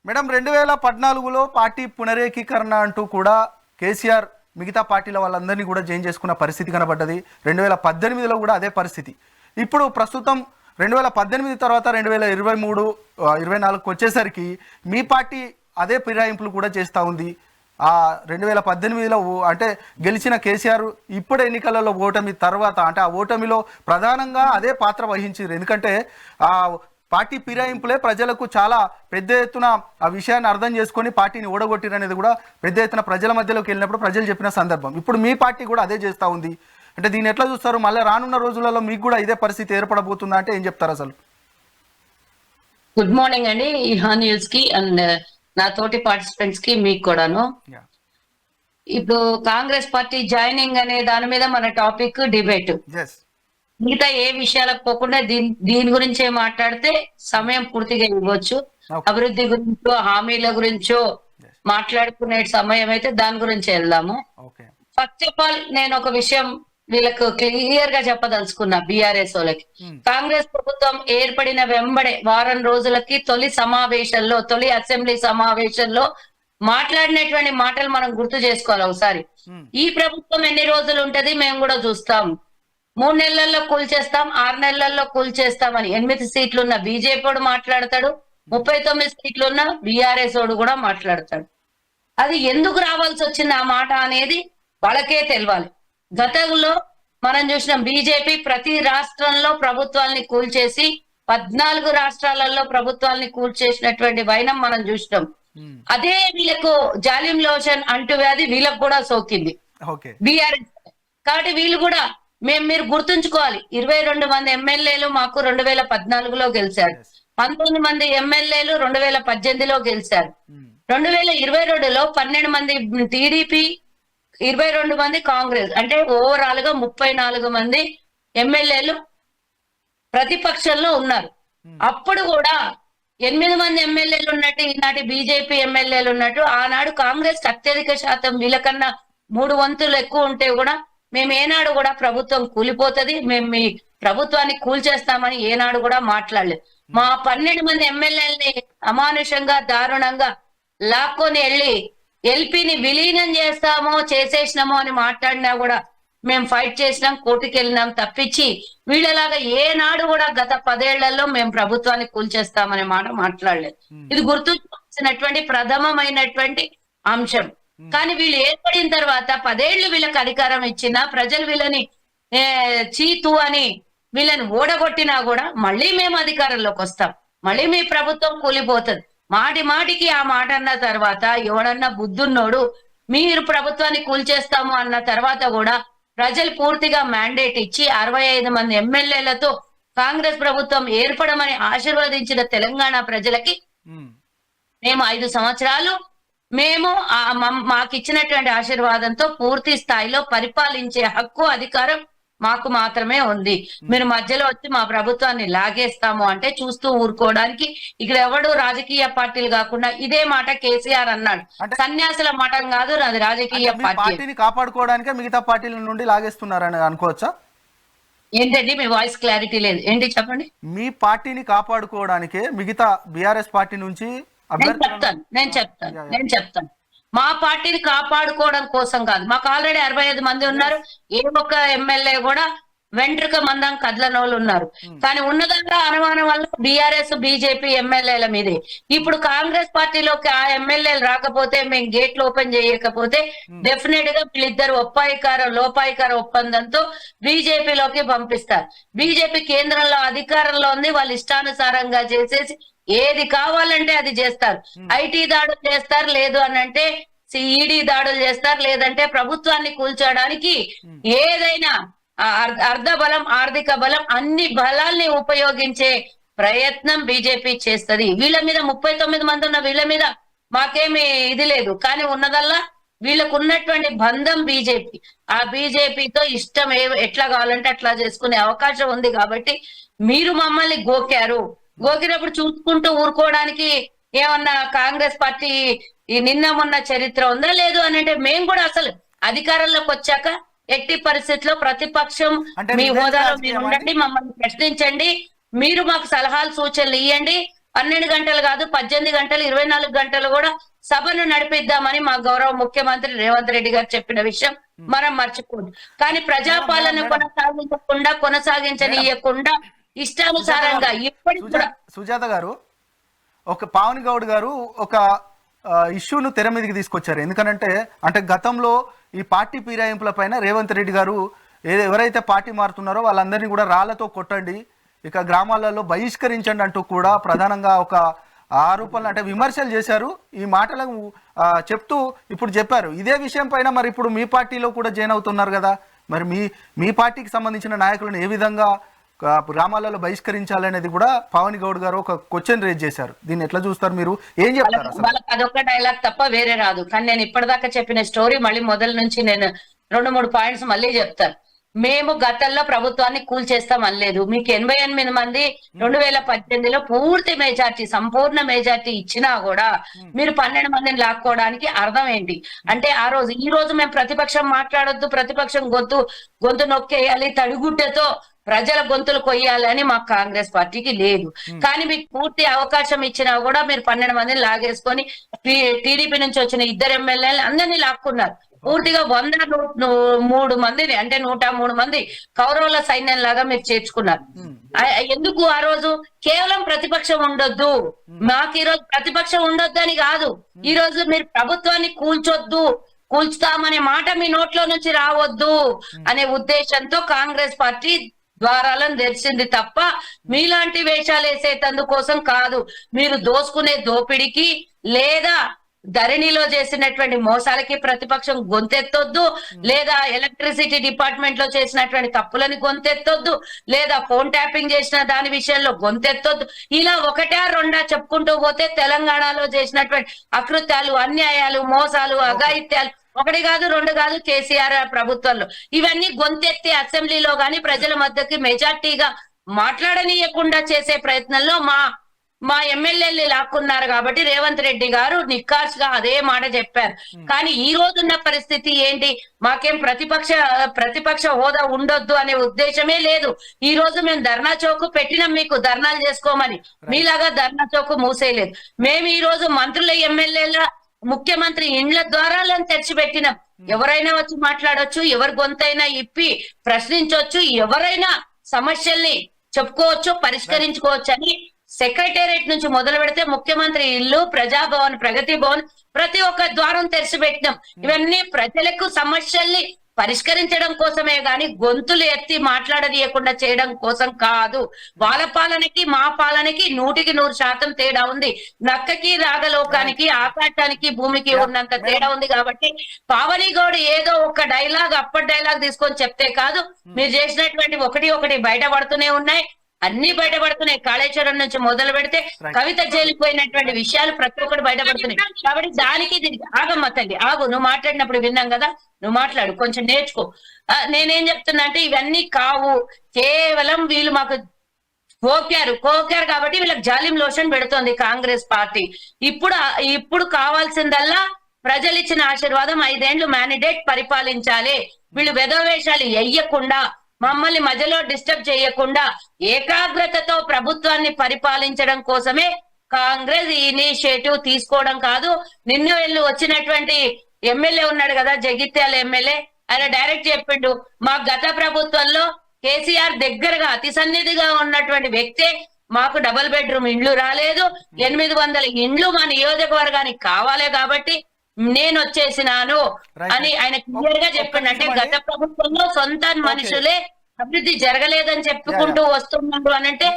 Madam 2014లో party పునరేకీకరణ అంటూ కూడా కేసీఆర్ మిగతా పార్టీల వాళ్ళందరినీ కూడా జాయిన్ చేసుకున్న పరిస్థితి కనబడ్డది. 2018లో కూడా అదే పరిస్థితి. ఇప్పుడు ప్రస్తుతం 2018 తర్వాత 2023 24కి వచ్చేసరికి మీ పార్టీ అదే ఫిరాయింపులు కూడా చేస్తూ ఉంది. 2018లో అంటే గెలిచిన కేసీఆర్ ఇప్పుడు ఎన్నికలలో ఓటమి తర్వాత అంటే ఆ ఓటమిలో ప్రధానంగా అదే పాత్ర వహించారు. ఎందుకంటే ఆ పార్టీ ఫిరాయింపులే ప్రజలకు చాలా పెద్ద ఎత్తున ఆ విషయాన్ని అర్థం చేసుకొని పార్టీని ఓడగొట్టిరనేది కూడా పెద్ద ఎత్తున ప్రజల మధ్యలోకి వెళ్ళినప్పుడు ప్రజలు చెప్పిన సందర్భం. ఇప్పుడు మీ పార్టీ కూడా అదే చేస్తూ ఉంది. అంటే దీన్ని ఎట్లా చూస్తారు? మళ్ళీ రానున్న రోజులలో మీకు కూడా ఇదే పరిస్థితి ఏర్పడబోతుందా అంటే ఏం చెప్తారు అసలు? గుడ్ మార్నింగ్ అండి ఇహా న్యూస్ కి అండ్ నా తోటి పార్టిసిపెంట్స్ కి మీకు కూడాను. ఇప్పుడు కాంగ్రెస్ పార్టీ జాయినింగ్ అనే దాని మీద మన టాపిక్ డిబేట్. మిగతా ఏ విషయాలకు పోకుండా దీని గురించే మాట్లాడితే సమయం పూర్తిగా ఇవ్వచ్చు. అభివృద్ధి గురించో హామీల గురించో మాట్లాడుకునే సమయం అయితే దాని గురించి వెళ్దాము. ఫస్ట్ ఆఫ్ ఆల్ నేను ఒక విషయం వీళ్ళకు క్లియర్ గా చెప్పదలుచుకున్నా. బీఆర్ఎస్ వాళ్ళకి కాంగ్రెస్ ప్రభుత్వం ఏర్పడిన వెంబడే వారం రోజులకి తొలి అసెంబ్లీ సమావేశంలో మాట్లాడినటువంటి మాటలు మనం గుర్తు చేసుకోవాలి ఒకసారి. ఈ ప్రభుత్వం ఎన్ని రోజులు ఉంటది మేము కూడా చూస్తాం. 3 నెలల్లో కూల్చేస్తాం, 6 నెలల్లో కూల్చేస్తామని 8 సీట్లున్న బీజేపీ వాడు మాట్లాడతాడు, 39 సీట్లున్న బీఆర్ఎస్ వాడు కూడా మాట్లాడతాడు. అది ఎందుకు రావాల్సి వచ్చింది ఆ మాట అనేది వాళ్ళకే తెలవాలి. గతంలో మనం చూసినాం బీజేపీ ప్రతి రాష్ట్రంలో ప్రభుత్వాల్ని కూల్చేసి 14 రాష్ట్రాలలో ప్రభుత్వాల్ని కూల్చేసినటువంటి వైనం మనం చూసినాం. అదే వీళ్ళకు జాలిం లోషన్ అంటువ్యాధి వీళ్ళకు కూడా సోకింది బీఆర్ఎస్. కాబట్టి వీళ్ళు కూడా మీరు గుర్తుంచుకోవాలి, 22 మంది ఎమ్మెల్యేలు మాకు 2014లో గెలిచారు, 19 మంది ఎమ్మెల్యేలు 2018లో గెలిచారు, 2022లో 12 మంది టీడీపీ, 22 మంది కాంగ్రెస్, అంటే ఓవరాల్ గా 34 మంది ఎమ్మెల్యేలు ప్రతిపక్షంలో ఉన్నారు. అప్పుడు కూడా 8 మంది ఎమ్మెల్యేలు ఉన్నట్టు ఈనాటి బీజేపీ ఎమ్మెల్యేలు ఉన్నట్టు ఆనాడు కాంగ్రెస్ అత్యధిక శాతం వీళ్ళకన్నా 3 వంతులు ఎక్కువ ఉంటే కూడా మేము ఏనాడు కూడా ప్రభుత్వం కూలిపోతుంది, మేము మీ ప్రభుత్వాన్ని కూల్చేస్తామని ఏనాడు కూడా మాట్లాడలేదు. మా 12 మంది ఎమ్మెల్యేలని అమానుషంగా దారుణంగా లాక్కొని వెళ్ళి ఎల్పీని విలీనం చేసేసినామో అని మాట్లాడినా కూడా మేము ఫైట్ చేసినాం, కోర్టుకి వెళ్ళినాం తప్పించి వీళ్ళలాగా ఏనాడు కూడా గత 10 ఏళ్లలో మేము ప్రభుత్వాన్ని కూల్చేస్తామనే మాట మాట్లాడలేదు. ఇది గుర్తుంచుకోవాల్సినటువంటి ప్రథమమైనటువంటి అంశం. కానీ వీళ్ళు ఏర్పడిన తర్వాత 10 ఏళ్లు వీళ్ళకి అధికారం ఇచ్చినా ప్రజలు వీళ్ళని చీతు అని వీళ్ళని ఓడగొట్టినా కూడా మళ్ళీ మేము అధికారంలోకి వస్తాం, మళ్ళీ మీ ప్రభుత్వం కూలిపోతుంది. మాటికి ఆ మాట అన్న తర్వాత ఎవడన్నా బుద్ధున్నోడు మీరు ప్రభుత్వాన్ని కూల్చేస్తాము అన్న తర్వాత కూడా ప్రజలు పూర్తిగా మ్యాండేట్ ఇచ్చి 65 మంది ఎమ్మెల్యేలతో కాంగ్రెస్ ప్రభుత్వం ఏర్పడమని ఆశీర్వదించిన తెలంగాణ ప్రజలకి మేము 5 సంవత్సరాలు మేము మాకు ఇచ్చినటువంటి ఆశీర్వాదంతో పూర్తి స్థాయిలో పరిపాలించే హక్కు అధికారం మాకు మాత్రమే ఉంది. మీరు మధ్యలో వచ్చి మా ప్రభుత్వాన్ని లాగేస్తాము అంటే చూస్తూ ఊరుకోవడానికి ఇక్కడ ఎవడు రాజకీయ పార్టీలు కాకుండా ఇదే మాట కేసీఆర్ అన్నాడు. సన్యాసుల మాట కాదు, అది రాజకీయ పార్టీని కాపాడుకోవడానికే మిగతా పార్టీల నుండి లాగేస్తున్నారని అనుకోవచ్చా? ఏంటండి మీ వాయిస్ క్లారిటీ లేదు, ఏంటి చెప్పండి. మీ పార్టీని కాపాడుకోవడానికే మిగతా బీఆర్ఎస్ పార్టీ నుంచి నేను చెప్తాను మా పార్టీని కాపాడుకోవడం కోసం కాదు. మాకు ఆల్రెడీ 65 మంది ఉన్నారు. ఏ ఒక్క ఎమ్మెల్యే కూడా వెంట్రుక మందం కదలనోళ్ళు ఉన్నారు. కానీ ఉన్నదంగా అనుమానం వల్ల బీఆర్ఎస్ బీజేపీ ఎమ్మెల్యేల మీదే. ఇప్పుడు కాంగ్రెస్ పార్టీలోకి ఆ ఎమ్మెల్యేలు రాకపోతే, మేము గేట్లు ఓపెన్ చేయకపోతే డెఫినెట్ గా వీళ్ళిద్దరు లోపాయికార ఒప్పందంతో బీజేపీలోకి పంపిస్తారు. బీజేపీ కేంద్రంలో అధికారంలో ఉంది, వాళ్ళు ఇష్టానుసారంగా చేసేసి ఏది కావాలంటే అది చేస్తారు. ఐటీ దాడులు చేస్తారు, లేదు అని అంటే ఈడీ దాడులు చేస్తారు, లేదంటే ప్రభుత్వాన్ని కూల్చోడానికి ఏదైనా అర్ధ బలం ఆర్థిక బలం అన్ని బలాల్ని ఉపయోగించే ప్రయత్నం బీజేపీ చేస్తది. వీళ్ళ మీద 39 మంది ఉన్న వీళ్ళ మీద మాకేమి ఇది లేదు. కానీ ఉన్నదల్లా వీళ్ళకు ఉన్నటువంటి బంధం బీజేపీ. ఆ బీజేపీతో ఇష్టం ఎట్లా కావాలంటే అట్లా చేసుకునే అవకాశం ఉంది. కాబట్టి మీరు మమ్మల్ని గోకినప్పుడు చూసుకుంటూ ఊరుకోవడానికి ఏమన్నా కాంగ్రెస్ పార్టీ నిన్న మొన్న చరిత్ర ఉందా? లేదు అని అంటే మేము కూడా అసలు అధికారంలోకి వచ్చాక ఎట్టి పరిస్థితిలో ప్రతిపక్షం మీ హోదాలో మీరు ఉండండి, మమ్మల్ని ప్రశ్నించండి, మీరు మాకు సలహాలు సూచనలు ఇవ్వండి, 12 గంటలు కాదు 18 గంటలు 24 గంటలు కూడా సభను నడిపిద్దామని మా గౌరవ ముఖ్యమంత్రి రేవంత్ రెడ్డి గారు చెప్పిన విషయం మనం మర్చిపోదు. కానీ ప్రజాపాలన కొనసాగించనీయకుండా ఇష్టానుసారంగా ఇప్పటికి కూడా సుజాత గారు, ఒక పావని గౌడ్ గారు ఒక ఇష్యూను తెర మీదకి తీసుకొచ్చారు. ఎందుకనంటే గతంలో ఈ పార్టీ ఫిరాయింపుల పైన రేవంత్ రెడ్డి గారు ఎవరైతే పార్టీ మారుతున్నారో వాళ్ళందరినీ కూడా రాళ్లతో కొట్టండి, ఇక గ్రామాలలో బహిష్కరించండి అంటూ కూడా ప్రధానంగా ఒక ఆరోపణలు విమర్శలు చేశారు. ఈ మాటలను చెప్తూ ఇప్పుడు చెప్పారు. ఇదే విషయం పైన మరి ఇప్పుడు మీ పార్టీలో కూడా జాయిన్ అవుతున్నారు కదా, మరి మీ పార్టీకి సంబంధించిన నాయకులను ఏ విధంగా గ్రామాలలో బహిష్కరించాలనేది కూడా పావని గౌడ్ గారు ఒక క్వశ్చన్ రేజ్ చేశారు. దీన్ని ఎట్లా చూస్తారు మీరు, ఏం చెప్తారు? వాళ్ళకి అదొక డైలాగ్ తప్ప వేరే రాదు. కానీ నేను ఇప్పటిదాకా చెప్పిన స్టోరీ మళ్ళీ మొదల నుంచి నేను 2-3 పాయింట్స్ మళ్ళీ చెప్తాను. మేము గతంలో ప్రభుత్వాన్ని కూల్చేస్తాం అనలేదు. మీకు 88 మంది 2018లో పూర్తి మెజార్టీ, సంపూర్ణ మెజార్టీ ఇచ్చినా కూడా మీరు 12 మందిని లాక్కోవడానికి అర్థం ఏంటి అంటే, ఈ రోజు మేము ప్రతిపక్షం మాట్లాడొద్దు, ప్రతిపక్షం గొంతు నొక్కేయాలి, తడిగుడ్డతో ప్రజల గొంతులు కొయ్యాలి అని మాకు కాంగ్రెస్ పార్టీకి లేదు. కానీ మీకు పూర్తి అవకాశం ఇచ్చినా కూడా మీరు 12 మందిని లాగేసుకొని టీడీపీ నుంచి వచ్చిన 2 ఎమ్మెల్యేలు అందరినీ లాక్కున్నారు. పూర్తిగా 103 మందిని అంటే 103 మంది కౌరవుల సైన్యం లాగా మీరు చేర్చుకున్నారు. ఎందుకు ఆ రోజు కేవలం ప్రతిపక్షం ఉండొద్దు, మాకు ఈ రోజు ప్రతిపక్షం ఉండొద్దు అని కాదు, ఈ రోజు మీరు ప్రభుత్వాన్ని కూల్చుతామనే మాట మీ నోట్లో నుంచి రావద్దు అనే ఉద్దేశంతో కాంగ్రెస్ పార్టీ ద్వారాలను తెరిచింది తప్ప మీలాంటి వేషాలు వేసేటందుకోసం కాదు. మీరు దోసుకునే దోపిడికి లేదా ధరణిలో చేసినటువంటి మోసాలకి ప్రతిపక్షం గొంతెత్తొద్దు, లేదా ఎలక్ట్రిసిటీ డిపార్ట్మెంట్ లో చేసినటువంటి తప్పులని గొంతెత్తొద్దు, లేదా ఫోన్ ట్యాపింగ్ చేసిన దాని విషయంలో గొంతెత్తొద్దు. ఇలా 1-2 చెప్పుకుంటూ పోతే తెలంగాణలో చేసినటువంటి అకృత్యాలు, అన్యాయాలు, మోసాలు, అఘాయిత్యాలు 1 కాదు 2 కాదు కేసీఆర్ ప్రభుత్వంలో ఇవన్నీ గొంతెత్తి అసెంబ్లీలో గాని ప్రజల మధ్యకి మెజార్టీగా మాట్లాడనీయకుండా చేసే ప్రయత్నంలో మా ఎమ్మెల్యేలు లాక్కున్నారు. కాబట్టి రేవంత్ రెడ్డి గారు నిక్కార్స్గా అదే మాట చెప్పారు. కానీ ఈ రోజున్న పరిస్థితి ఏంటి, మాకేం ప్రతిపక్ష హోదా ఉండొద్దు అనే ఉద్దేశమే లేదు. ఈ రోజు మేము ధర్నా చౌక్ పెట్టినాం, మీకు ధర్నాలు చేసుకోమని. మీలాగా ధర్నా చౌక్ మూసేయలేదు. మేము ఈ రోజు మంత్రుల ఎమ్మెల్యేల ముఖ్యమంత్రి ఇండ్ల ద్వారాలను తెరిచిపెట్టినాం. ఎవరైనా వచ్చి మాట్లాడొచ్చు, ఎవరి గొంతైనా ఇప్పి ప్రశ్నించవచ్చు, ఎవరైనా సమస్యల్ని చెప్పుకోవచ్చు, పరిష్కరించుకోవచ్చు అని సెక్రటేరియట్ నుంచి మొదలు పెడితే ముఖ్యమంత్రి ఇల్లు, ప్రజాభవన్, ప్రగతి భవన్ ప్రతి ఒక్క ద్వారం తెరిచిపెట్టినాం. ఇవన్నీ ప్రజలకు సమస్యల్ని పరిష్కరించడం కోసమే గాని గొంతులు ఎత్తి మాట్లాడనీయకుండా చేయడం కోసం కాదు. వాళ్ళ పాలనకి మా పాలనకి 100% తేడా ఉంది. నక్కకి రాగలోకానికి, ఆకాశానికి, భూమికి ఉన్నంత తేడా ఉంది. కాబట్టి పావని గౌడ్ ఏదో ఒక డైలాగ్ అప్పటి డైలాగ్ తీసుకొని చెప్తే కాదు, మీరు చేసినటువంటి ఒకటి బయటపడుతూనే ఉన్నాయి, అన్ని బయటపడుతున్నాయి. కాళేశ్వరం నుంచి మొదలు పెడితే కవిత జైలుకుపోయినటువంటి విషయాలు ప్రతి ఒక్కటి బయటపడుతున్నాయి. కాబట్టి దానికి ఆగమ్మ తల్లి ఆగు, నువ్వు మాట్లాడినప్పుడు విన్నాం కదా, నువ్వు మాట్లాడు, కొంచెం నేర్చుకో. నేనేం చెప్తున్నా అంటే ఇవన్నీ కావు, కేవలం వీళ్ళు మాకు కోకారు కాబట్టి వీళ్ళకి జాలిం లోషన్ పెడుతోంది కాంగ్రెస్ పార్టీ. ఇప్పుడు కావాల్సిందల్లా ప్రజలు ఇచ్చిన ఆశీర్వాదం, 5 ఏళ్లు మ్యాండేట్ పరిపాలించాలి. వీళ్ళు వెధవేషాలు వెయ్యకుండా, మమ్మల్ని మధ్యలో డిస్టర్బ్ చేయకుండా ఏకాగ్రతతో ప్రభుత్వాన్ని పరిపాలించడం కోసమే కాంగ్రెస్ ఈ ఇనిషియేటివ్ తీసుకోవడం కాదు. నిన్న వెళ్ళి వచ్చినటువంటి ఎమ్మెల్యే ఉన్నాడు కదా, జగిత్యాల ఎమ్మెల్యే, ఆయన డైరెక్ట్ చెప్పిండు, మా గత ప్రభుత్వంలో కేసీఆర్ దగ్గరగా అతి సన్నిధిగా ఉన్నటువంటి వ్యక్తే మాకు డబుల్ బెడ్రూమ్ ఇండ్లు రాలేదు, 800 ఇండ్లు మా నియోజకవర్గానికి కావాలి కాబట్టి నేను వచ్చేసినాను అని ఆయన క్లియర్ గా చెప్పిండు. అంటే గత ప్రభుత్వంలో సొంత మనుషులే అభివృద్ధి జరగలేదని చెప్పుకుంటూ వస్తున్నాడు అని అంటే